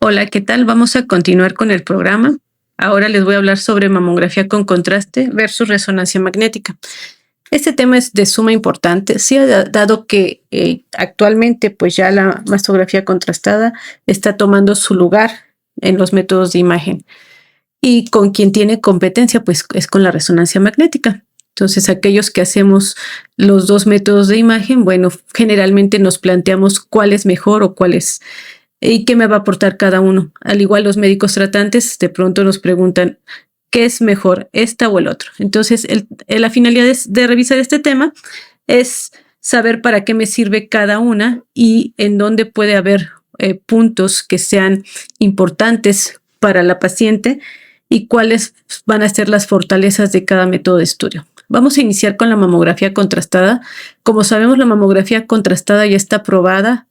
Hola, ¿qué tal? Vamos a continuar con el programa. Ahora les voy a hablar sobre mamografía con contraste versus resonancia magnética. Este tema es de suma importancia, dado que actualmente pues ya la mastografía contrastada está tomando su lugar en los métodos de imagen y con quien tiene competencia pues es con la resonancia magnética. Entonces, aquellos que hacemos los dos métodos de imagen, bueno, generalmente nos planteamos cuál es mejor o cuál es y qué me va a aportar cada uno. Al igual los médicos tratantes de pronto nos preguntan, ¿qué es mejor, esta o el otro? Entonces, la finalidad de revisar este tema es saber para qué me sirve cada una y en dónde puede haber puntos que sean importantes para la paciente y cuáles van a ser las fortalezas de cada método de estudio. Vamos a iniciar con la mamografía contrastada. Como sabemos, la mamografía contrastada ya está aprobada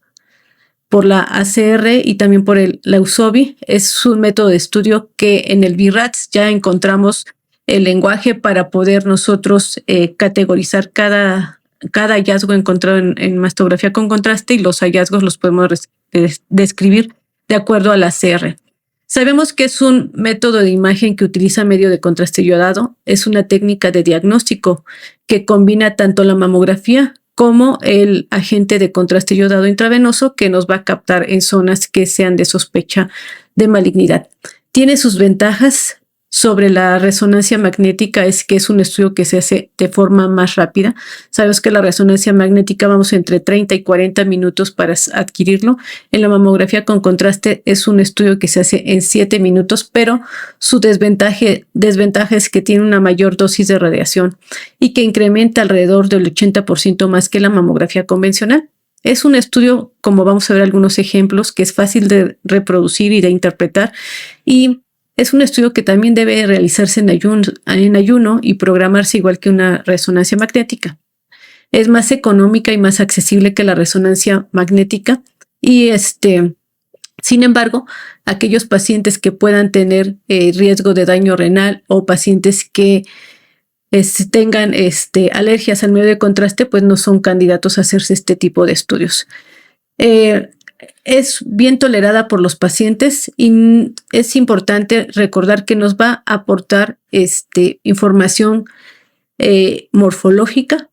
por la ACR y también por la USOBI. Es un método de estudio que en el BIRATS ya encontramos el lenguaje para poder nosotros categorizar cada hallazgo encontrado en mastografía con contraste, y los hallazgos los podemos describir de acuerdo a la ACR. Sabemos que es un método de imagen que utiliza medio de contraste iodado. Es una técnica de diagnóstico que combina tanto la mamografía como el agente de contraste iodado intravenoso, que nos va a captar en zonas que sean de sospecha de malignidad. Tiene sus ventajas sobre la resonancia magnética, es que es un estudio que se hace de forma más rápida. Sabemos que la resonancia magnética vamos entre 30 y 40 minutos para adquirirlo. En la mamografía con contraste es un estudio que se hace en 7 minutos, pero su desventaja es que tiene una mayor dosis de radiación y que incrementa alrededor del 80% más que la mamografía convencional. Es un estudio, como vamos a ver algunos ejemplos, que es fácil de reproducir y de interpretar, y es un estudio que también debe realizarse en ayuno y programarse igual que una resonancia magnética. Es más económica y más accesible que la resonancia magnética y sin embargo, aquellos pacientes que puedan tener riesgo de daño renal o pacientes que tengan alergias al medio de contraste, pues no son candidatos a hacerse este tipo de estudios. Es bien tolerada por los pacientes y es importante recordar que nos va a aportar información morfológica,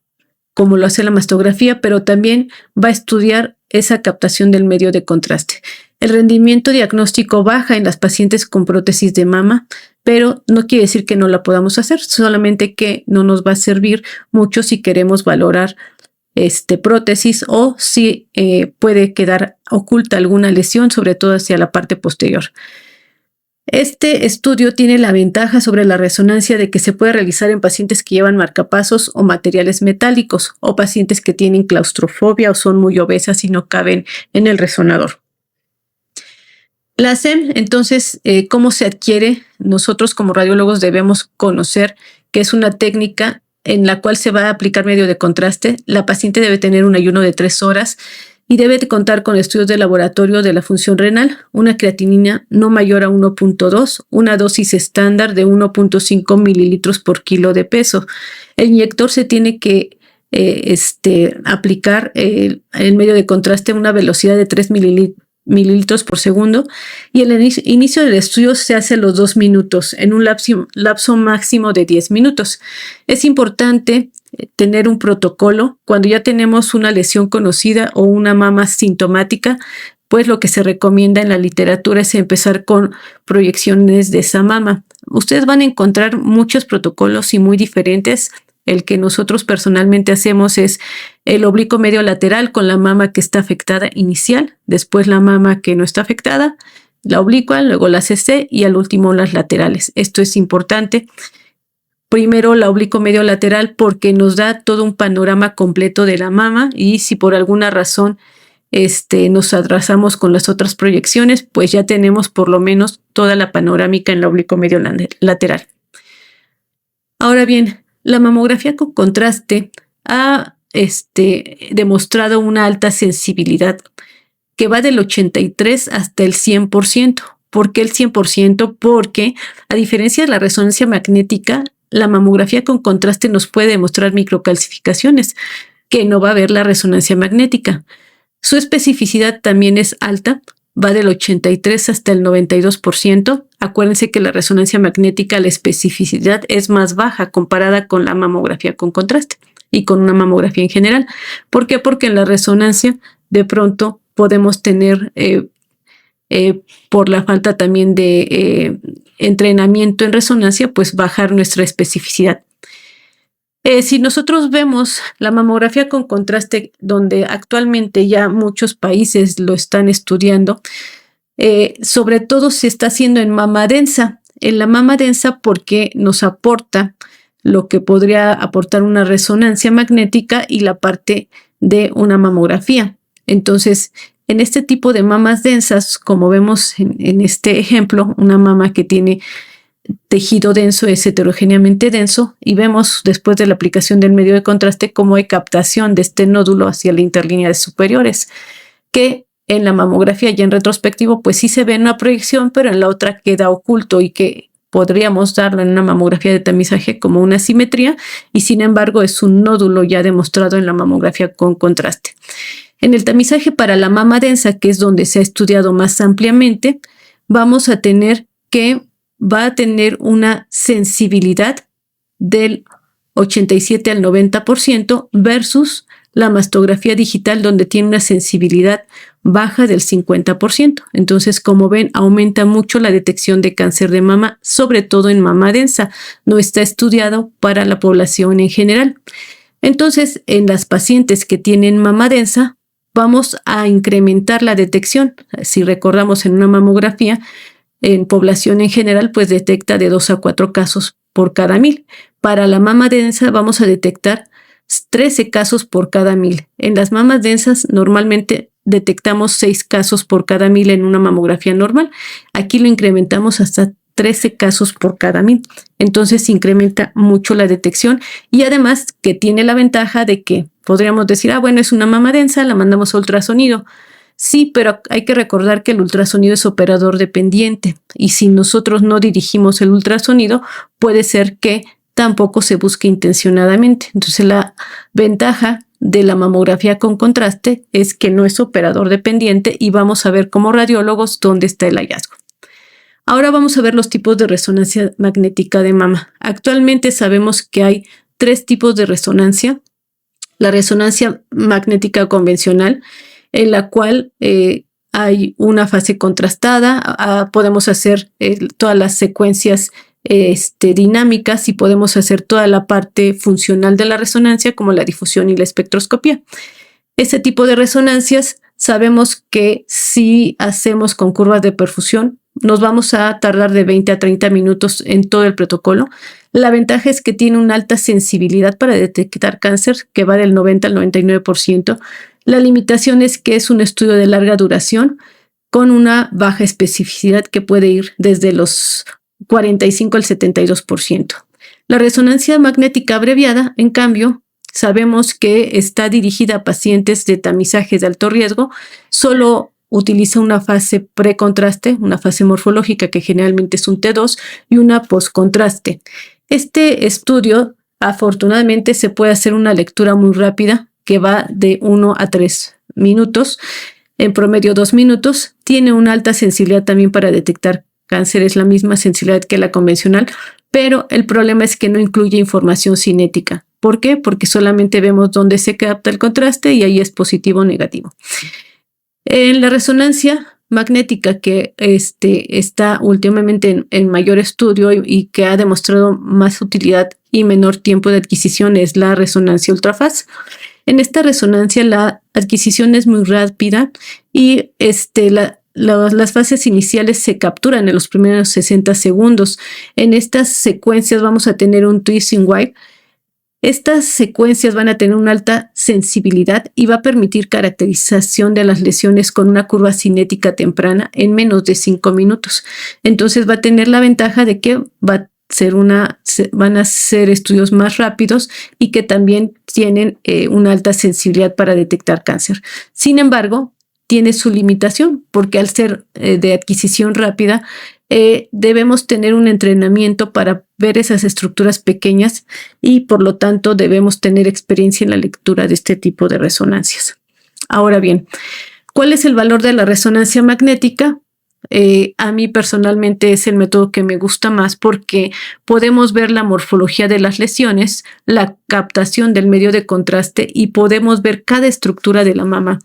como lo hace la mastografía, pero también va a estudiar esa captación del medio de contraste. El rendimiento diagnóstico baja en las pacientes con prótesis de mama, pero no quiere decir que no la podamos hacer, solamente que no nos va a servir mucho si queremos valorar prótesis o si puede quedar oculta alguna lesión, sobre todo hacia la parte posterior. Este estudio tiene la ventaja sobre la resonancia de que se puede realizar en pacientes que llevan marcapasos o materiales metálicos, o pacientes que tienen claustrofobia o son muy obesas y no caben en el resonador. La SEM, entonces, ¿cómo se adquiere? Nosotros como radiólogos debemos conocer que es una técnica en la cual se va a aplicar medio de contraste. La paciente debe tener un ayuno de 3 horas y debe de contar con estudios de laboratorio de la función renal, una creatinina no mayor a 1.2, una dosis estándar de 1.5 mililitros por kilo de peso. El inyector se tiene que aplicar el medio de contraste a una velocidad de 3 mililitros por segundo, y el inicio del estudio se hace a los 2 minutos en un lapso máximo de 10 minutos. Es importante tener un protocolo cuando ya tenemos una lesión conocida o una mama sintomática, pues lo que se recomienda en la literatura es empezar con proyecciones de esa mama. Ustedes van a encontrar muchos protocolos y muy diferentes. El que nosotros personalmente hacemos es el oblicuo medio lateral con la mama que está afectada inicial, después la mama que no está afectada, la oblicua, luego la CC y al último las laterales. Esto es importante. Primero la oblicuo medio lateral porque nos da todo un panorama completo de la mama, y si por alguna razón nos atrasamos con las otras proyecciones, pues ya tenemos por lo menos toda la panorámica en la oblicuo medio lateral. Ahora bien, la mamografía con contraste ha demostrado una alta sensibilidad que va del 83 hasta el 100%. ¿Por qué el 100%? Porque, a diferencia de la resonancia magnética, la mamografía con contraste nos puede demostrar microcalcificaciones que no va a ver la resonancia magnética. Su especificidad también es alta, va del 83 hasta el 92%. Acuérdense que la resonancia magnética, la especificidad es más baja comparada con la mamografía con contraste y con una mamografía en general. ¿Por qué? Porque en la resonancia de pronto podemos tener, por la falta también de entrenamiento en resonancia, pues bajar nuestra especificidad. Si nosotros vemos la mamografía con contraste, donde actualmente ya muchos países lo están estudiando, sobre todo se está haciendo en mama densa. En la mama densa porque nos aporta lo que podría aportar una resonancia magnética y la parte de una mamografía. Entonces, en este tipo de mamas densas, como vemos en este ejemplo, una mama que tiene tejido denso es heterogéneamente denso y vemos después de la aplicación del medio de contraste cómo hay captación de este nódulo hacia la interlínea de superiores, que en la mamografía ya en retrospectivo pues sí se ve en una proyección, pero en la otra queda oculto y que podríamos darlo en una mamografía de tamizaje como una simetría y sin embargo es un nódulo ya demostrado en la mamografía con contraste. En el tamizaje para la mama densa, que es donde se ha estudiado más ampliamente, vamos a tener que va a tener una sensibilidad del 87 al 90% versus la mastografía digital donde tiene una sensibilidad baja del 50%. Entonces, como ven, aumenta mucho la detección de cáncer de mama, sobre todo en mama densa. No está estudiado para la población en general. Entonces, en las pacientes que tienen mama densa, vamos a incrementar la detección. Si recordamos en una mamografía, en población en general, pues detecta de 2 a 4 casos por cada 1000. Para la mama densa vamos a detectar 13 casos por cada 1000. En las mamas densas normalmente detectamos 6 casos por cada 1000 en una mamografía normal. Aquí lo incrementamos hasta 13 casos por cada 1000. Entonces incrementa mucho la detección y además que tiene la ventaja de que podríamos decir, bueno, es una mama densa, la mandamos a ultrasonido. Sí, pero hay que recordar que el ultrasonido es operador dependiente y si nosotros no dirigimos el ultrasonido, puede ser que tampoco se busque intencionadamente. Entonces, la ventaja de la mamografía con contraste es que no es operador dependiente y vamos a ver como radiólogos dónde está el hallazgo. Ahora vamos a ver los tipos de resonancia magnética de mama. Actualmente sabemos que hay 3 tipos de resonancia. La resonancia magnética convencional, en la cual hay una fase contrastada, podemos hacer todas las secuencias dinámicas y podemos hacer toda la parte funcional de la resonancia como la difusión y la espectroscopía. Este tipo de resonancias sabemos que si hacemos con curvas de perfusión nos vamos a tardar de 20 a 30 minutos en todo el protocolo. La ventaja es que tiene una alta sensibilidad para detectar cáncer, que va del 90 al 99%. La limitación es que es un estudio de larga duración con una baja especificidad que puede ir desde los 45 al 72%. La resonancia magnética abreviada, en cambio, sabemos que está dirigida a pacientes de tamizajes de alto riesgo, solo utiliza una fase precontraste, una fase morfológica que generalmente es un T2 y una postcontraste. Este estudio, afortunadamente, se puede hacer una lectura muy rápida que va de 1 a 3 minutos, en promedio 2 minutos. Tiene una alta sensibilidad también para detectar cáncer, es la misma sensibilidad que la convencional, pero el problema es que no incluye información cinética. ¿Por qué? Porque solamente vemos dónde se capta el contraste y ahí es positivo o negativo. En la resonancia magnética que está últimamente en mayor estudio y que ha demostrado más utilidad y menor tiempo de adquisición es la resonancia ultrafaz. En esta resonancia la adquisición es muy rápida y las fases iniciales se capturan en los primeros 60 segundos. En estas secuencias vamos a tener un twisting wave. Estas secuencias van a tener una alta sensibilidad y va a permitir caracterización de las lesiones con una curva cinética temprana en menos de 5 minutos. Entonces va a tener la ventaja de que van a ser estudios más rápidos y que también tienen una alta sensibilidad para detectar cáncer. Sin embargo, tiene su limitación porque al ser de adquisición rápida, debemos tener un entrenamiento para ver esas estructuras pequeñas y por lo tanto debemos tener experiencia en la lectura de este tipo de resonancias. Ahora bien, ¿Cuál es el valor de la resonancia magnética? A mí personalmente es el método que me gusta más porque podemos ver la morfología de las lesiones, la captación del medio de contraste y podemos ver cada estructura de la mama.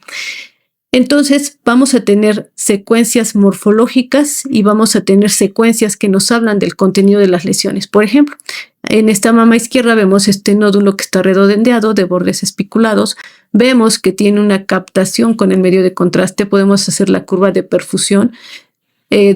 Entonces vamos a tener secuencias morfológicas y vamos a tener secuencias que nos hablan del contenido de las lesiones. Por ejemplo, en esta mama izquierda vemos este nódulo que está redondeado de bordes espiculados. Vemos que tiene una captación con el medio de contraste. Podemos hacer la curva de perfusión,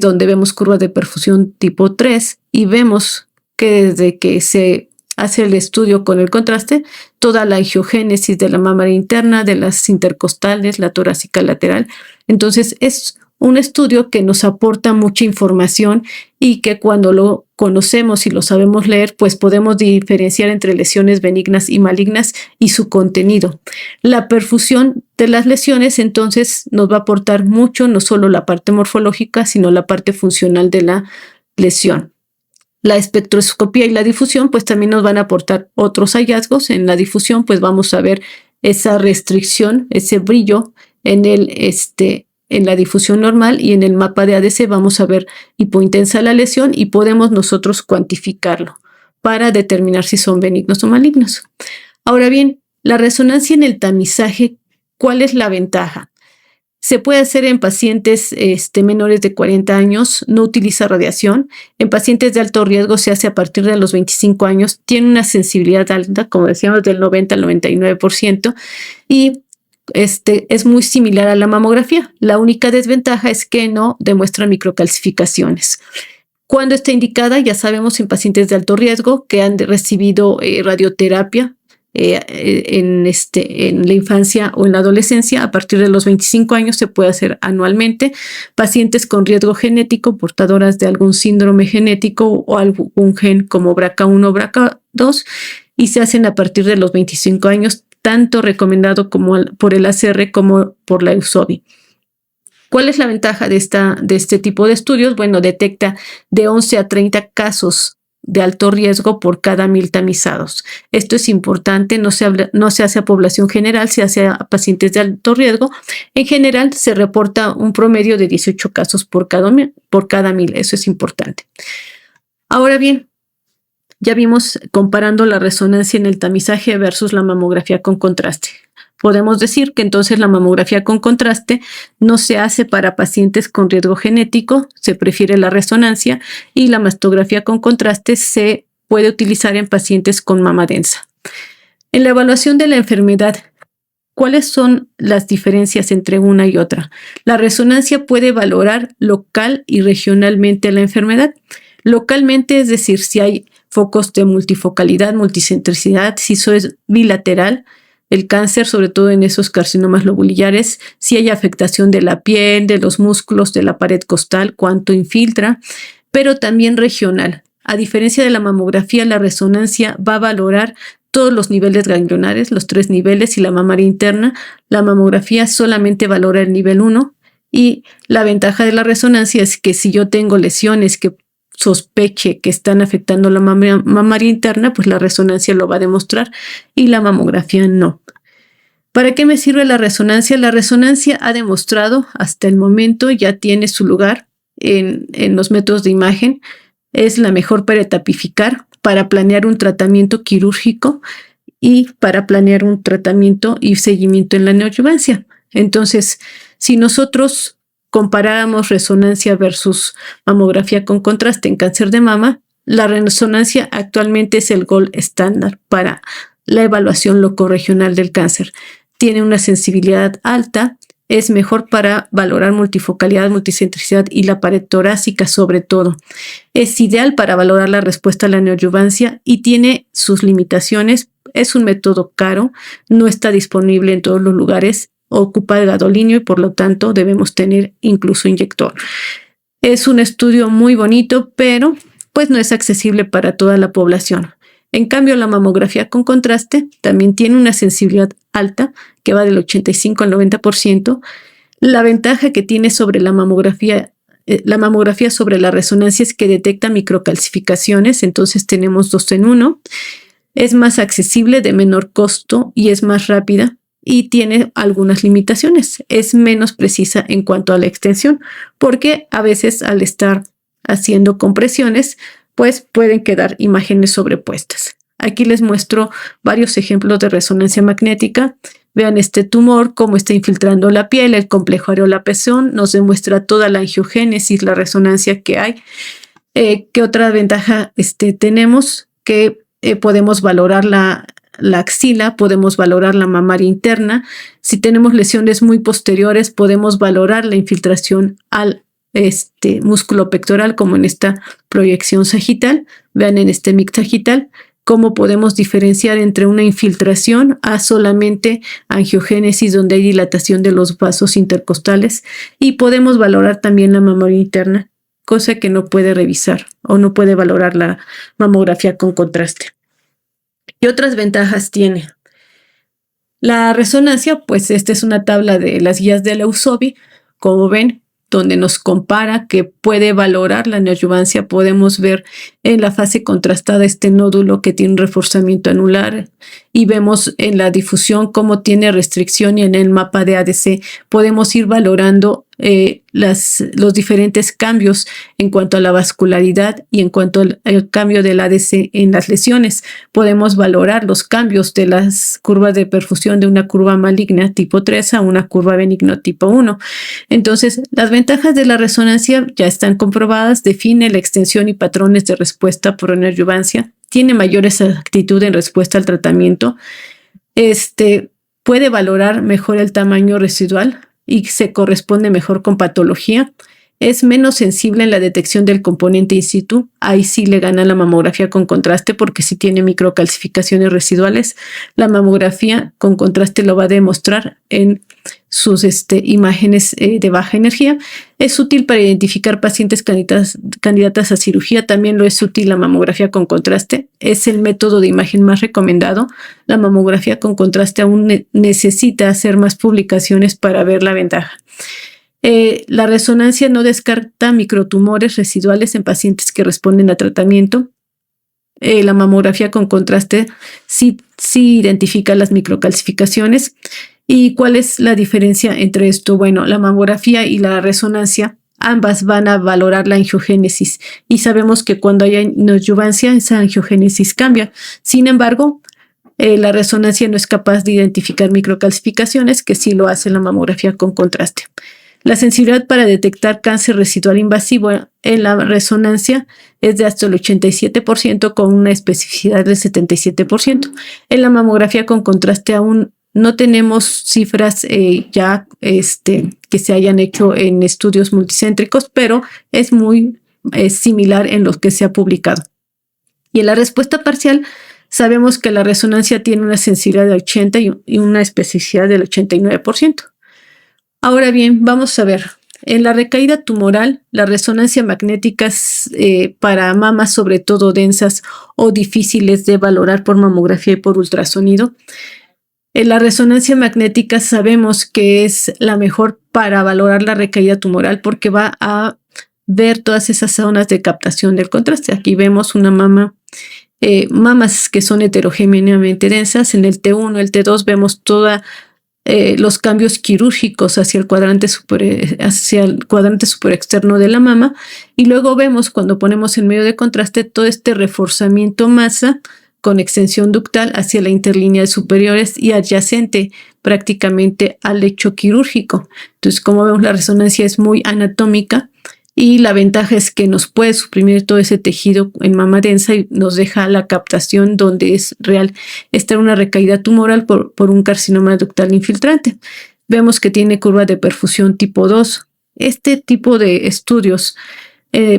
donde vemos curva de perfusión tipo 3 y vemos que desde que se hace el estudio con el contraste, toda la angiogénesis de la mama interna, de las intercostales, la torácica lateral. Entonces es un estudio que nos aporta mucha información y que cuando lo conocemos y lo sabemos leer, pues podemos diferenciar entre lesiones benignas y malignas y su contenido. La perfusión de las lesiones entonces nos va a aportar mucho, no solo la parte morfológica, sino la parte funcional de la lesión. La espectroscopía y la difusión pues también nos van a aportar otros hallazgos. En la difusión pues vamos a ver esa restricción, ese brillo en la difusión normal, y en el mapa de ADC vamos a ver hipointensa la lesión y podemos nosotros cuantificarlo para determinar si son benignos o malignos. Ahora bien, la resonancia en el tamizaje, ¿cuál es la ventaja? Se puede hacer en pacientes menores de 40 años, no utiliza radiación. En pacientes de alto riesgo se hace a partir de los 25 años, tiene una sensibilidad alta, como decíamos, del 90 al 99%, y es muy similar a la mamografía. La única desventaja es que no demuestra microcalcificaciones. ¿Cuándo está indicada? Ya sabemos, en pacientes de alto riesgo que han recibido radioterapia en la infancia o en la adolescencia. A partir de los 25 años se puede hacer anualmente. Pacientes con riesgo genético, portadoras de algún síndrome genético o algún gen como BRCA1 o BRCA2, y se hacen a partir de los 25 años, tanto recomendado como por el ACR como por la EUSOBI. ¿Cuál es la ventaja de este tipo de estudios? Bueno, detecta de 11 a 30 casos de alto riesgo por cada 1000 tamizados. Esto es importante, no se hace a población general, se hace a pacientes de alto riesgo. En general se reporta un promedio de 18 casos por cada 1000, eso es importante. Ahora bien, ya vimos comparando la resonancia en el tamizaje versus la mamografía con contraste. Podemos decir que entonces la mamografía con contraste no se hace para pacientes con riesgo genético, se prefiere la resonancia, y la mastografía con contraste se puede utilizar en pacientes con mama densa. En la evaluación de la enfermedad, ¿cuáles son las diferencias entre una y otra? La resonancia puede valorar local y regionalmente la enfermedad. Localmente, es decir, si hay focos de multifocalidad, multicentricidad, si eso es bilateral, el cáncer, sobre todo en esos carcinomas lobulillares, si hay afectación de la piel, de los músculos, de la pared costal, cuánto infiltra, pero también regional. A diferencia de la mamografía, la resonancia va a valorar todos los niveles ganglionares, los 3 niveles y la mamaria interna. La mamografía solamente valora el nivel 1, y la ventaja de la resonancia es que si yo tengo lesiones que sospeche que están afectando la mamaria interna, pues la resonancia lo va a demostrar y la mamografía no. ¿Para qué me sirve la resonancia? La resonancia ha demostrado hasta el momento, ya tiene su lugar en los métodos de imagen. Es la mejor para etapificar, para planear un tratamiento quirúrgico y para planear un tratamiento y seguimiento en la neoadjuvancia. Entonces, si nosotros comparáramos resonancia versus mamografía con contraste en cáncer de mama, la resonancia actualmente es el gold estándar para la evaluación locorregional del cáncer. Tiene una sensibilidad alta, es mejor para valorar multifocalidad, multicentricidad y la pared torácica sobre todo. Es ideal para valorar la respuesta a la neoadjuvancia y tiene sus limitaciones. Es un método caro, no está disponible en todos los lugares, ocupa el gadolinio y por lo tanto debemos tener incluso inyector. Es un estudio muy bonito, pero pues no es accesible para toda la población. En cambio, la mamografía con contraste también tiene una sensibilidad alta, que va del 85 al 90%. La ventaja que tiene sobre la mamografía sobre la resonancia es que detecta microcalcificaciones, entonces tenemos 2 en 1. Es más accesible, de menor costo y es más rápida. y tiene algunas limitaciones. Es menos precisa en cuanto a la extensión, porque a veces al estar haciendo compresiones, pues pueden quedar imágenes sobrepuestas. Aquí les muestro varios ejemplos de resonancia magnética. Vean este tumor, cómo está infiltrando la piel, el complejo areola-pezón, nos demuestra toda la angiogénesis, la resonancia que hay. ¿Qué otra ventaja tenemos? Que podemos valorar la axila, podemos valorar la mamaria interna. Si tenemos lesiones muy posteriores, podemos valorar la infiltración al músculo pectoral, como en esta proyección sagital. Vean en este MIC sagital cómo podemos diferenciar entre una infiltración a solamente angiogénesis, donde hay dilatación de los vasos intercostales, y podemos valorar también la mamaria interna, cosa que no puede revisar o no puede valorar la mamografía con contraste. ¿Qué otras ventajas tiene? La resonancia, pues esta es una tabla de las guías de la USOBI, como ven, donde nos compara que puede valorar la neoadyuvancia. Podemos ver en la fase contrastada este nódulo que tiene un reforzamiento anular, y vemos en la difusión cómo tiene restricción, y en el mapa de ADC podemos ir valorando los diferentes cambios en cuanto a la vascularidad y en cuanto al cambio del ADC en las lesiones. Podemos valorar los cambios de las curvas de perfusión de una curva maligna tipo 3 a una curva benigna tipo 1. Entonces, las ventajas de la resonancia ya están comprobadas. Define la extensión y patrones de respuesta por neoadyuvancia. Tiene mayor exactitud en respuesta al tratamiento. Puede valorar mejor el tamaño residual y se corresponde mejor con patología. Es menos sensible en la detección del componente in situ. Ahí sí le gana la mamografía con contraste, porque si tiene microcalcificaciones residuales, la mamografía con contraste lo va a demostrar en sus imágenes de baja energía. Es útil para identificar pacientes candidatas a cirugía. También lo es útil la mamografía con contraste. Es el método de imagen más recomendado. La mamografía con contraste aún necesita hacer más publicaciones para ver la ventaja. La resonancia no descarta microtumores residuales en pacientes que responden a tratamiento. La mamografía con contraste sí identifica las microcalcificaciones. ¿Y cuál es la diferencia entre esto? Bueno, la mamografía y la resonancia, ambas van a valorar la angiogénesis, y sabemos que cuando hay neoadyuvancia, esa angiogénesis cambia. Sin embargo, la resonancia no es capaz de identificar microcalcificaciones, que sí lo hace la mamografía con contraste. La sensibilidad para detectar cáncer residual invasivo en la resonancia es de hasta el 87%, con una especificidad del 77%. En la mamografía con contraste aún no tenemos cifras que se hayan hecho en estudios multicéntricos, pero es muy similar en los que se ha publicado. Y en la respuesta parcial, sabemos que la resonancia tiene una sensibilidad del 80% y una especificidad del 89%. Ahora bien, vamos a ver. En la recaída tumoral, la resonancia magnética para mamas, sobre todo densas o difíciles de valorar por mamografía y por ultrasonido. En la resonancia magnética sabemos que es la mejor para valorar la recaída tumoral, porque va a ver todas esas zonas de captación del contraste. Aquí vemos una mamas que son heterogéneamente densas. En el T1, el T2 vemos toda los cambios quirúrgicos hacia el cuadrante super externo de la mama, y luego vemos, cuando ponemos en medio de contraste, todo este reforzamiento masa con extensión ductal hacia la interlínea superiores y adyacente prácticamente al lecho quirúrgico. Entonces, como vemos, la resonancia es muy anatómica, y la ventaja es que nos puede suprimir todo ese tejido en mama densa y nos deja la captación donde es real estar una recaída tumoral por un carcinoma ductal infiltrante. Vemos que tiene curva de perfusión tipo 2. Este tipo de estudios,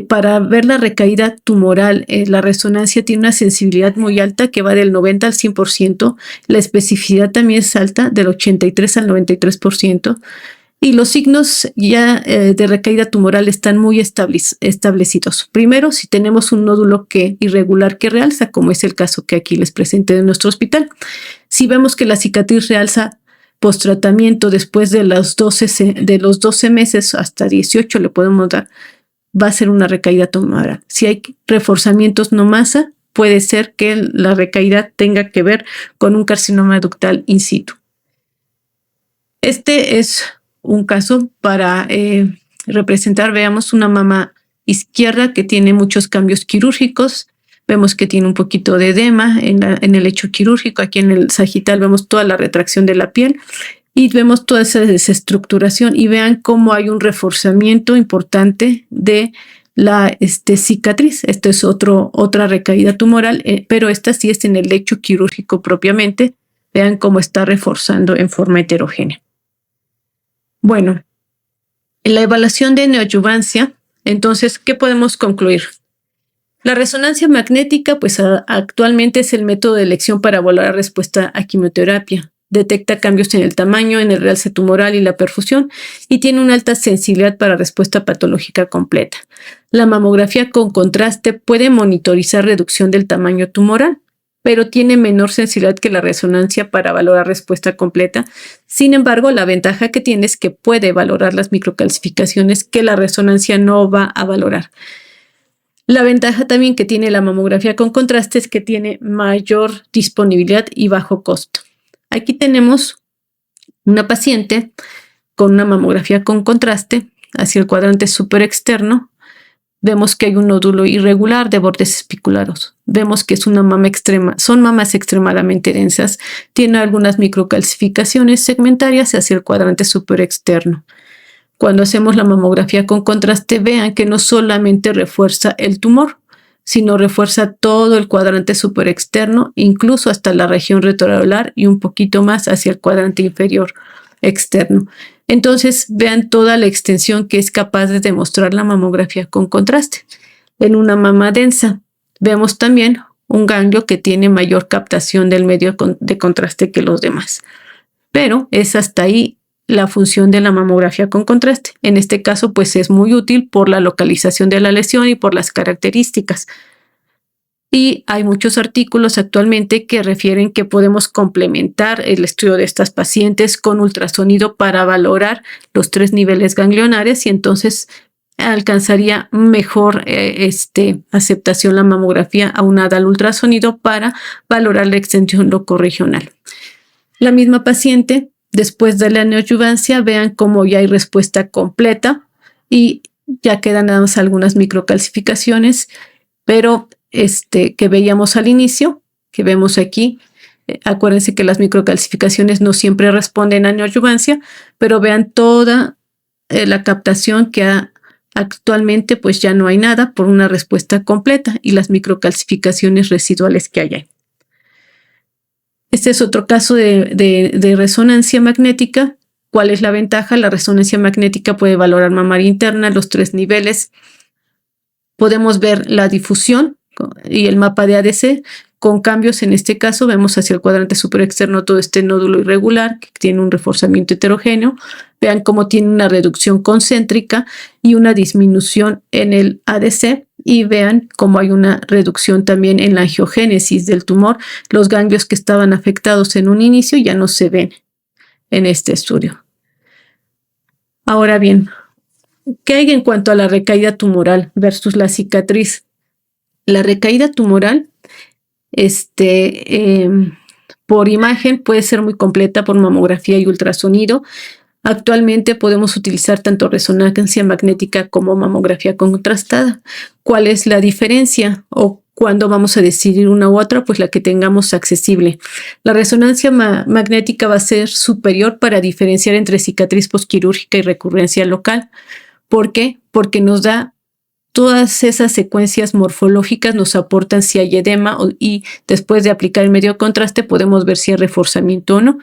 para ver la recaída tumoral, la resonancia tiene una sensibilidad muy alta, que va del 90 al 100%. La especificidad también es alta, del 83 al 93%. Y los signos ya de recaída tumoral están muy establecidos. Primero, si tenemos un nódulo irregular que realza, como es el caso que aquí les presenté de nuestro hospital. Si vemos que la cicatriz realza post-tratamiento, después de los 12 meses hasta 18 le podemos dar, va a ser una recaída tumoral. Si hay reforzamientos no masa, puede ser que la recaída tenga que ver con un carcinoma ductal in situ. Este es un caso para representar, veamos, una mama izquierda que tiene muchos cambios quirúrgicos. Vemos que tiene un poquito de edema en el lecho quirúrgico. Aquí en el sagital vemos toda la retracción de la piel y vemos toda esa desestructuración, y vean cómo hay un reforzamiento importante de la cicatriz. Esta es otra recaída tumoral, pero esta sí es en el lecho quirúrgico propiamente. Vean cómo está reforzando en forma heterogénea. Bueno, en la evaluación de neoadyuvancia, entonces, ¿qué podemos concluir? La resonancia magnética, pues actualmente es el método de elección para evaluar la respuesta a quimioterapia. Detecta cambios en el tamaño, en el realce tumoral y la perfusión, y tiene una alta sensibilidad para respuesta patológica completa. La mamografía con contraste puede monitorizar reducción del tamaño tumoral, pero tiene menor sensibilidad que la resonancia para valorar respuesta completa. Sin embargo, la ventaja que tiene es que puede valorar las microcalcificaciones que la resonancia no va a valorar. La ventaja también que tiene la mamografía con contraste es que tiene mayor disponibilidad y bajo costo. Aquí tenemos una paciente con una mamografía con contraste hacia el cuadrante superexterno. Vemos que hay un nódulo irregular de bordes espiculados. Vemos que es una mama extrema, son mamas extremadamente densas. Tiene algunas microcalcificaciones segmentarias hacia el cuadrante superexterno. Cuando hacemos la mamografía con contraste, vean que no solamente refuerza el tumor, sino refuerza todo el cuadrante superexterno, incluso hasta la región retroareolar y un poquito más hacia el cuadrante inferior externo. Entonces, vean toda la extensión que es capaz de demostrar la mamografía con contraste. En una mama densa, vemos también un ganglio que tiene mayor captación del medio de contraste que los demás. Pero es hasta ahí la función de la mamografía con contraste. En este caso, pues es muy útil por la localización de la lesión y por las características. Y hay muchos artículos actualmente que refieren que podemos complementar el estudio de estas pacientes con ultrasonido para valorar los 3 niveles ganglionares, y entonces alcanzaría mejor aceptación la mamografía aunada al ultrasonido para valorar la extensión locorregional. La misma paciente, después de la neoadyuvancia, vean cómo ya hay respuesta completa y ya quedan nada más algunas microcalcificaciones, pero que veíamos al inicio, que vemos aquí. Acuérdense que las microcalcificaciones no siempre responden a neoadyuvancia, pero vean toda la captación que actualmente pues ya no hay nada por una respuesta completa, y las microcalcificaciones residuales que hay ahí. Este es otro caso de resonancia magnética. ¿Cuál es la ventaja? La resonancia magnética puede valorar mamaria interna, los 3 niveles. Podemos ver la difusión y el mapa de ADC con cambios. En este caso vemos hacia el cuadrante superexterno todo este nódulo irregular que tiene un reforzamiento heterogéneo. Vean cómo tiene una reducción concéntrica y una disminución en el ADC, y vean cómo hay una reducción también en la angiogénesis del tumor. Los ganglios que estaban afectados en un inicio ya no se ven en este estudio. Ahora bien, ¿qué hay en cuanto a la recaída tumoral versus la cicatriz? La recaída tumoral, por imagen puede ser muy completa por mamografía y ultrasonido. Actualmente podemos utilizar tanto resonancia magnética como mamografía contrastada. ¿Cuál es la diferencia o cuándo vamos a decidir una u otra? Pues la que tengamos accesible. La resonancia magnética va a ser superior para diferenciar entre cicatriz posquirúrgica y recurrencia local. ¿Por qué? Porque nos da todas esas secuencias morfológicas, nos aportan si hay edema, y después de aplicar el medio de contraste podemos ver si hay reforzamiento o no.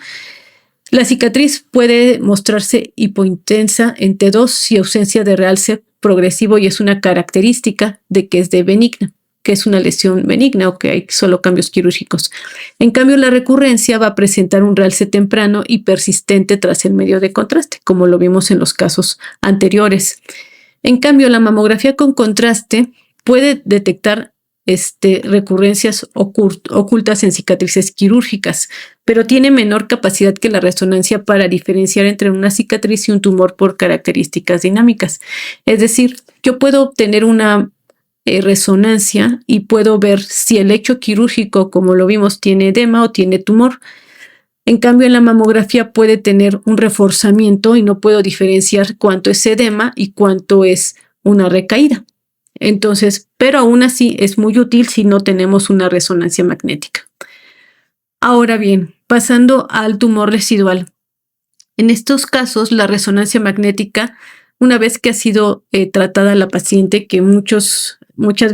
La cicatriz puede mostrarse hipointensa en T2 si ausencia de realce progresivo, y es una característica de que es de benigna, que es una lesión benigna o que hay solo cambios quirúrgicos. En cambio, la recurrencia va a presentar un realce temprano y persistente tras el medio de contraste, como lo vimos en los casos anteriores. En cambio, la mamografía con contraste puede detectar recurrencias ocultas en cicatrices quirúrgicas, pero tiene menor capacidad que la resonancia para diferenciar entre una cicatriz y un tumor por características dinámicas. Es decir, yo puedo obtener una resonancia y puedo ver si el lecho quirúrgico, como lo vimos, tiene edema o tiene tumor, En cambio, en la mamografía puede tener un reforzamiento y no puedo diferenciar cuánto es edema y cuánto es una recaída. Entonces, pero aún así es muy útil si no tenemos una resonancia magnética. Ahora bien, pasando al tumor residual. En estos casos, la resonancia magnética, una vez que ha sido tratada la paciente, que muchas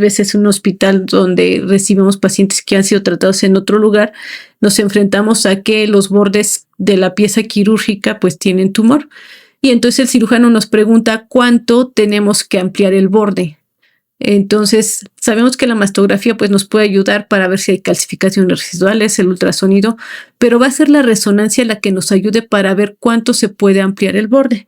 veces en un hospital donde recibimos pacientes que han sido tratados en otro lugar, nos enfrentamos a que los bordes de la pieza quirúrgica pues tienen tumor. Y entonces el cirujano nos pregunta cuánto tenemos que ampliar el borde. Entonces, sabemos que la mastografía pues, nos puede ayudar para ver si hay calcificaciones residuales, el ultrasonido, pero va a ser la resonancia la que nos ayude para ver cuánto se puede ampliar el borde.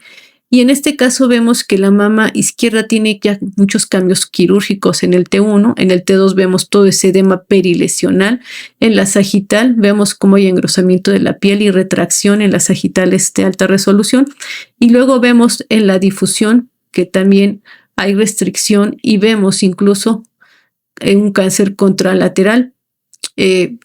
Y en este caso vemos que la mama izquierda tiene ya muchos cambios quirúrgicos en el T1, en el T2 vemos todo ese edema perilesional, en la sagital vemos cómo hay engrosamiento de la piel y retracción en la sagital de alta resolución, y luego vemos en la difusión que también hay restricción y vemos incluso un cáncer contralateral. En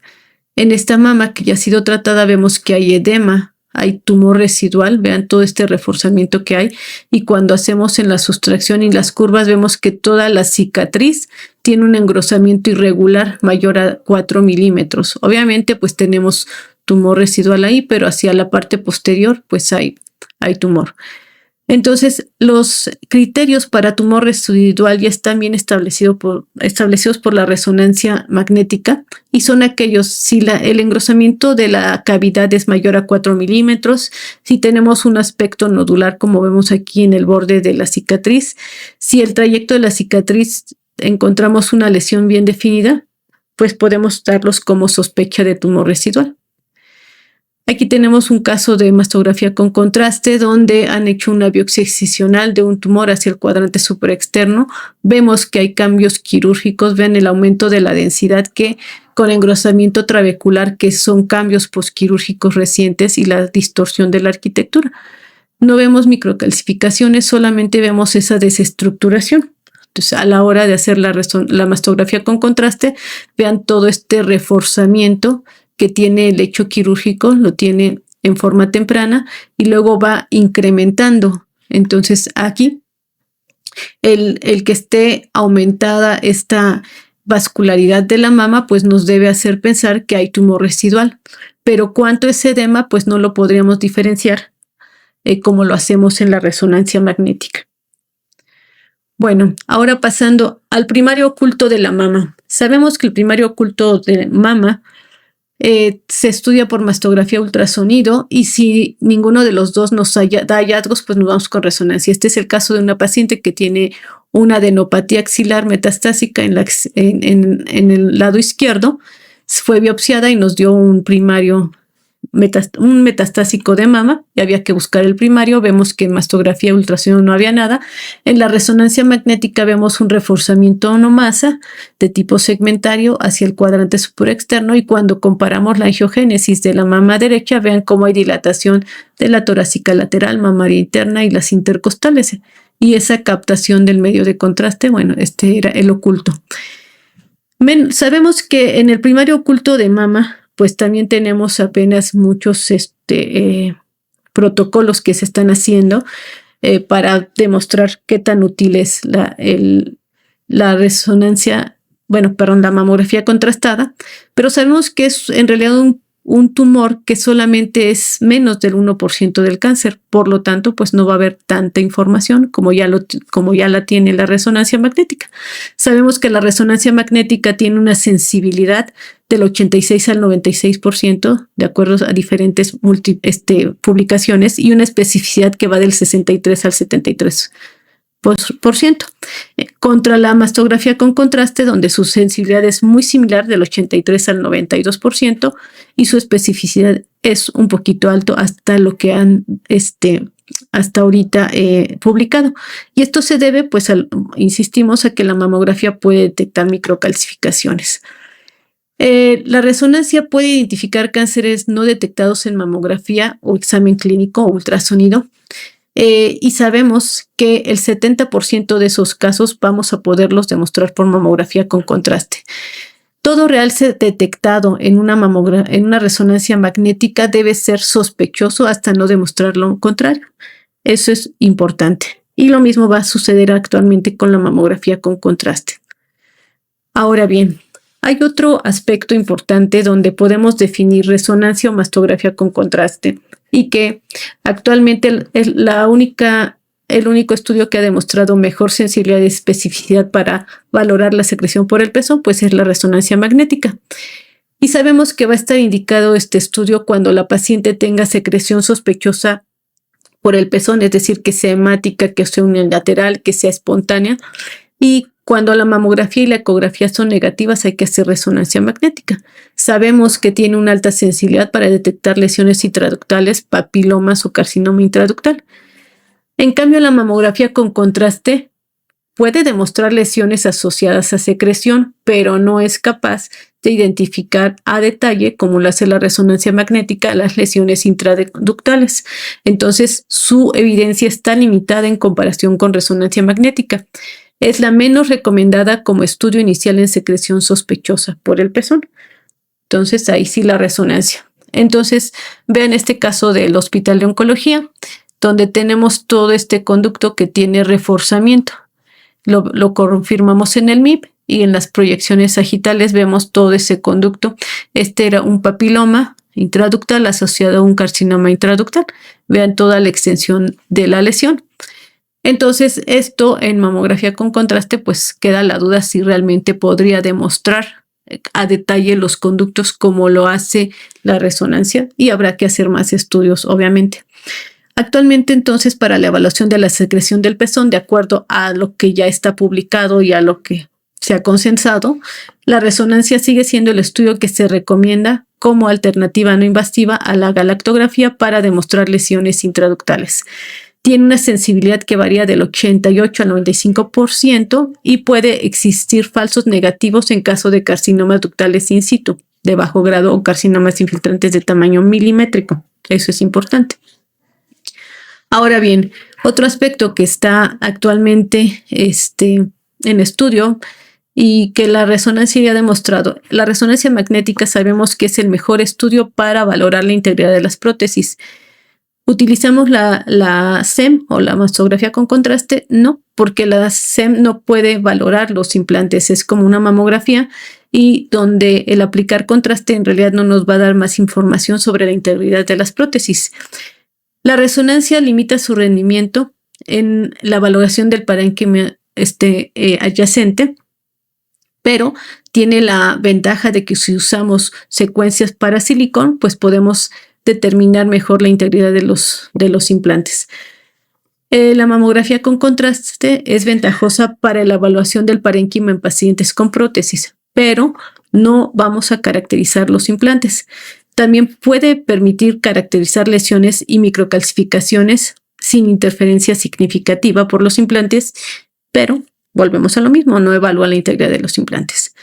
esta mama que ya ha sido tratada vemos que hay edema, hay tumor residual, vean todo este reforzamiento que hay, y cuando hacemos en la sustracción y las curvas vemos que toda la cicatriz tiene un engrosamiento irregular mayor a 4 milímetros. Obviamente pues tenemos tumor residual ahí, pero hacia la parte posterior pues hay tumor. Entonces, los criterios para tumor residual ya están bien establecidos por la resonancia magnética y son aquellos si el engrosamiento de la cavidad es mayor a 4 milímetros, si tenemos un aspecto nodular como vemos aquí en el borde de la cicatriz, si el trayecto de la cicatriz encontramos una lesión bien definida, pues podemos darlos como sospecha de tumor residual. Aquí tenemos un caso de mastografía con contraste donde han hecho una biopsia excisional de un tumor hacia el cuadrante superexterno. Vemos que hay cambios quirúrgicos, vean el aumento de la densidad que con engrosamiento trabecular, que son cambios posquirúrgicos recientes, y la distorsión de la arquitectura. No vemos microcalcificaciones, solamente vemos esa desestructuración. Entonces, a la hora de hacer la mastografía con contraste, vean todo este reforzamiento que tiene el hecho quirúrgico, lo tiene en forma temprana y luego va incrementando. Entonces aquí el que esté aumentada esta vascularidad de la mama pues nos debe hacer pensar que hay tumor residual, pero cuánto es edema pues no lo podríamos diferenciar como lo hacemos en la resonancia magnética. Bueno, ahora pasando al primario oculto de la mama. Sabemos que el primario oculto de mama se estudia por mastografía ultrasonido y si ninguno de los dos nos da hallazgos, pues nos vamos con resonancia. Este es el caso de una paciente que tiene una adenopatía axilar metastásica en el lado izquierdo. Fue biopsiada y nos dio un primario un metastásico de mama y había que buscar el primario. Vemos que en mastografía ultrasonido no había nada. En la resonancia magnética vemos un reforzamiento onomasa de tipo segmentario hacia el cuadrante superexterno y cuando comparamos la angiogénesis de la mama derecha, vean cómo hay dilatación de la torácica lateral, mamaria interna y las intercostales. Y esa captación del medio de contraste, bueno, este era el oculto. Sabemos que en el primario oculto de mama pues también tenemos apenas muchos protocolos que se están haciendo para demostrar qué tan útil es la resonancia, la mamografía contrastada, pero sabemos que es en realidad un tumor que solamente es menos del 1% del cáncer, por lo tanto, pues no va a haber tanta información como ya la tiene la resonancia magnética. Sabemos que la resonancia magnética tiene una sensibilidad del 86 al 96%, de acuerdo a diferentes publicaciones, y una especificidad que va del 63 al 73%. Contra la mastografía con contraste, donde su sensibilidad es muy similar, del 83 al 92%, y su especificidad es un poquito alto hasta lo que han hasta ahorita publicado. Y esto se debe, pues, insistimos, a que la mamografía puede detectar microcalcificaciones. La resonancia puede identificar cánceres no detectados en mamografía o examen clínico o ultrasonido. Y sabemos que el 70% de esos casos vamos a poderlos demostrar por mamografía con contraste. Todo realce detectado en una resonancia magnética debe ser sospechoso hasta no demostrar lo contrario. Eso es importante. Y lo mismo va a suceder actualmente con la mamografía con contraste. Ahora bien, hay otro aspecto importante donde podemos definir resonancia o mastografía con contraste y que actualmente es el único estudio que ha demostrado mejor sensibilidad y especificidad para valorar la secreción por el pezón, pues es la resonancia magnética. Y sabemos que va a estar indicado este estudio cuando la paciente tenga secreción sospechosa por el pezón, es decir, que sea hemática, que sea unilateral, que sea espontánea. Y cuando la mamografía y la ecografía son negativas, hay que hacer resonancia magnética. Sabemos que tiene una alta sensibilidad para detectar lesiones intraductales, papilomas o carcinoma intraductal. En cambio, la mamografía con contraste puede demostrar lesiones asociadas a secreción, pero no es capaz de identificar a detalle, como lo hace la resonancia magnética, las lesiones intraductales. Entonces, su evidencia está limitada en comparación con resonancia magnética. Es la menos recomendada como estudio inicial en secreción sospechosa por el pezón. Entonces, ahí sí la resonancia. Entonces, vean este caso del Hospital de Oncología, donde tenemos todo este conducto que tiene reforzamiento. Lo confirmamos en el MIP y en las proyecciones sagitales vemos todo ese conducto. Este era un papiloma intraductal asociado a un carcinoma intraductal. Vean toda la extensión de la lesión. Entonces, esto en mamografía con contraste, pues queda la duda si realmente podría demostrar a detalle los conductos como lo hace la resonancia, y habrá que hacer más estudios, obviamente. Actualmente, entonces, para la evaluación de la secreción del pezón, de acuerdo a lo que ya está publicado y a lo que se ha consensado, la resonancia sigue siendo el estudio que se recomienda como alternativa no invasiva a la galactografía para demostrar lesiones intraductales. Tiene una sensibilidad que varía del 88 al 95% y puede existir falsos negativos en caso de carcinomas ductales in situ, de bajo grado, o carcinomas infiltrantes de tamaño milimétrico. Eso es importante. Ahora bien, otro aspecto que está actualmente en estudio y que la resonancia ya ha demostrado, la resonancia magnética sabemos que es el mejor estudio para valorar la integridad de las prótesis. ¿Utilizamos la SEM o la mastografía con contraste? No, porque la SEM no puede valorar los implantes, es como una mamografía, y donde el aplicar contraste en realidad no nos va a dar más información sobre la integridad de las prótesis. La resonancia limita su rendimiento en la valoración del parénquima adyacente, pero tiene la ventaja de que si usamos secuencias para silicón, pues podemos determinar mejor la integridad de los implantes. La mamografía con contraste es ventajosa para la evaluación del parénquima en pacientes con prótesis, pero no vamos a caracterizar los implantes. También puede permitir caracterizar lesiones y microcalcificaciones sin interferencia significativa por los implantes, pero volvemos a lo mismo, no evalúa la integridad de los implantes.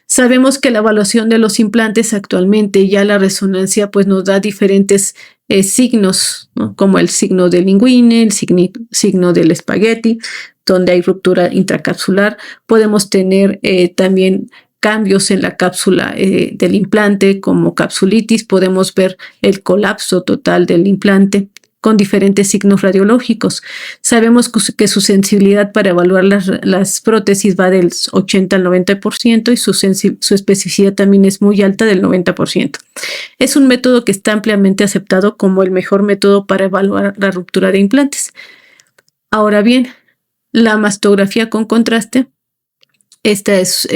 Sabemos que la evaluación de los implantes actualmente, ya la resonancia pues nos da diferentes signos, ¿no? Como el signo del linguine, el signo del espagueti, donde hay ruptura intracapsular. Podemos tener también cambios en la cápsula del implante, como capsulitis. Podemos ver el colapso total del implante con diferentes signos radiológicos. Sabemos que su sensibilidad para evaluar las prótesis va del 80 al 90% y su especificidad también es muy alta, del 90%. Es un método que está ampliamente aceptado como el mejor método para evaluar la ruptura de implantes. Ahora bien, la mastografía con contraste, esta es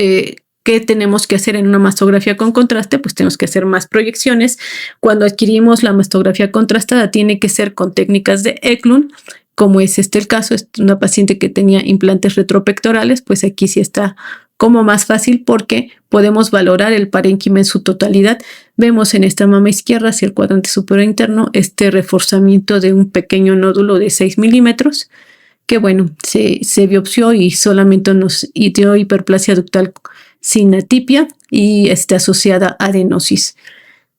¿qué tenemos que hacer en una mastografía con contraste? Pues tenemos que hacer más proyecciones. Cuando adquirimos la mastografía contrastada, tiene que ser con técnicas de Eklund, como es el caso. Es una paciente que tenía implantes retropectorales, pues aquí sí está como más fácil porque podemos valorar el parénquima en su totalidad. Vemos en esta mama izquierda, hacia el cuadrante superior interno, este reforzamiento de un pequeño nódulo de 6 milímetros, que bueno, se biopsió y solamente nos dio hiperplasia ductal sin atipia y está asociada a adenosis.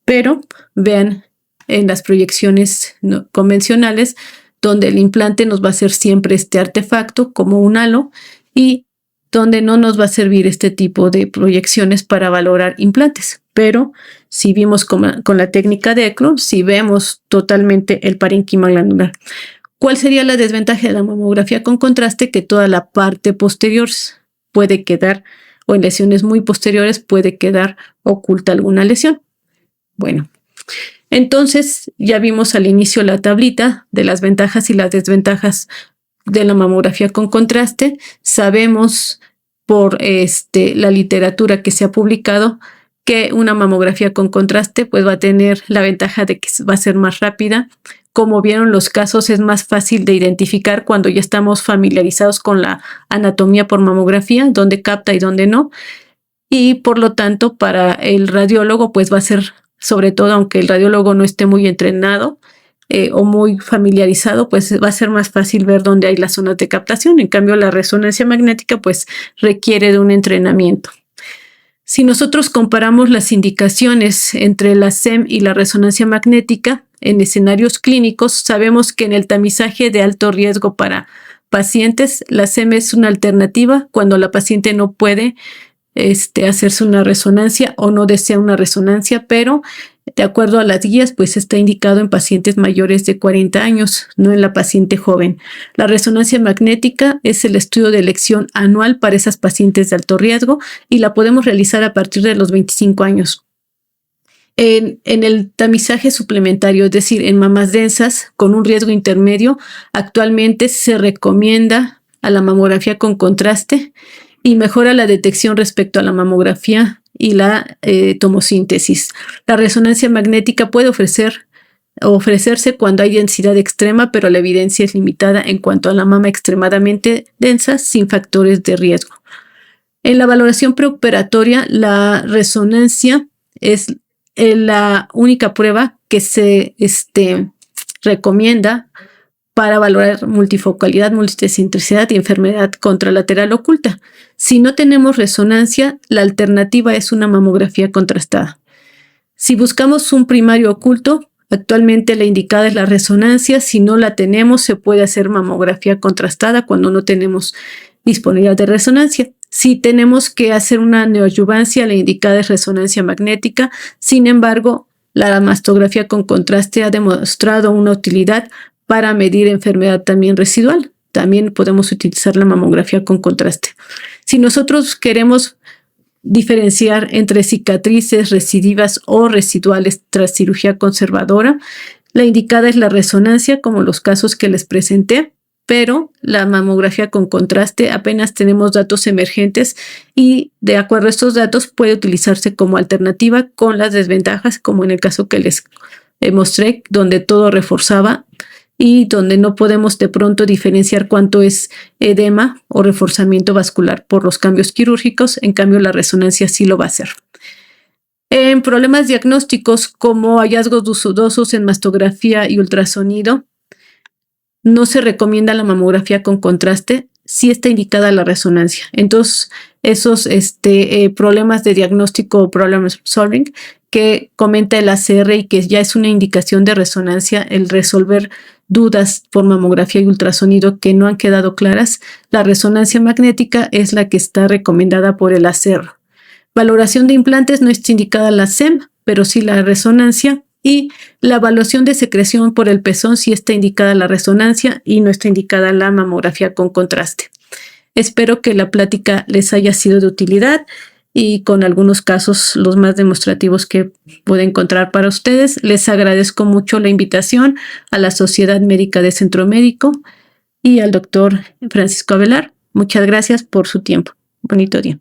Pero vean en las proyecciones convencionales, donde el implante nos va a hacer siempre este artefacto como un halo, y donde no nos va a servir este tipo de proyecciones para valorar implantes. Pero si vimos con la técnica de ECLO, si vemos totalmente el parénquima glandular. ¿Cuál sería la desventaja de la mamografía con contraste? Que toda la parte posterior puede quedar, o en lesiones muy posteriores puede quedar oculta alguna lesión. Bueno, entonces ya vimos al inicio la tablita de las ventajas y las desventajas de la mamografía con contraste. Sabemos por la literatura que se ha publicado que una mamografía con contraste pues va a tener la ventaja de que va a ser más rápida. Como vieron los casos, es más fácil de identificar cuando ya estamos familiarizados con la anatomía por mamografía, dónde capta y dónde no. Y por lo tanto, para el radiólogo pues va a ser, sobre todo aunque el radiólogo no esté muy entrenado o muy familiarizado, pues va a ser más fácil ver dónde hay las zonas de captación. En cambio, la resonancia magnética pues requiere de un entrenamiento. Si nosotros comparamos las indicaciones entre la SEM y la resonancia magnética en escenarios clínicos, sabemos que en el tamizaje de alto riesgo para pacientes, la SEM es una alternativa cuando la paciente no puede hacerse una resonancia o no desea una resonancia, pero de acuerdo a las guías, pues está indicado en pacientes mayores de 40 años, no en la paciente joven. La resonancia magnética es el estudio de elección anual para esas pacientes de alto riesgo y la podemos realizar a partir de los 25 años. En el tamizaje suplementario, es decir, en mamas densas con un riesgo intermedio, actualmente se recomienda a la mamografía con contraste y mejora la detección respecto a la mamografía y la tomosíntesis. La resonancia magnética puede ofrecerse cuando hay densidad extrema, pero la evidencia es limitada en cuanto a la mama extremadamente densa sin factores de riesgo. En la valoración preoperatoria, la resonancia es la única prueba que se recomienda para valorar multifocalidad, multicentricidad y enfermedad contralateral oculta. Si no tenemos resonancia, la alternativa es una mamografía contrastada. Si buscamos un primario oculto, actualmente la indicada es la resonancia. Si no la tenemos, se puede hacer mamografía contrastada cuando no tenemos disponibilidad de resonancia. Si tenemos que hacer una neoadyuvancia, la indicada es resonancia magnética. Sin embargo, la mastografía con contraste ha demostrado una utilidad para medir enfermedad también residual. También podemos utilizar la mamografía con contraste. Si nosotros queremos diferenciar entre cicatrices recidivas o residuales tras cirugía conservadora, la indicada es la resonancia, como los casos que les presenté, pero la mamografía con contraste apenas tenemos datos emergentes y de acuerdo a estos datos puede utilizarse como alternativa con las desventajas, como en el caso que les mostré, donde todo reforzaba y donde no podemos de pronto diferenciar cuánto es edema o reforzamiento vascular por los cambios quirúrgicos. En cambio, la resonancia sí lo va a hacer. En problemas diagnósticos como hallazgos dudosos en mastografía y ultrasonido, no se recomienda la mamografía con contraste, sí está indicada la resonancia. Entonces, esos problemas de diagnóstico o problem solving que comenta el ACR y que ya es una indicación de resonancia, el resolver dudas por mamografía y ultrasonido que no han quedado claras, la resonancia magnética es la que está recomendada por el ACR. Valoración de implantes no está indicada la SEM, pero sí la resonancia. Y la evaluación de secreción por el pezón sí está indicada la resonancia y no está indicada la mamografía con contraste. Espero que la plática les haya sido de utilidad y con algunos casos los más demostrativos que pude encontrar para ustedes. Les agradezco mucho la invitación a la Sociedad Médica de Centro Médico y al doctor Francisco Avelar. Muchas gracias por su tiempo. Bonito día.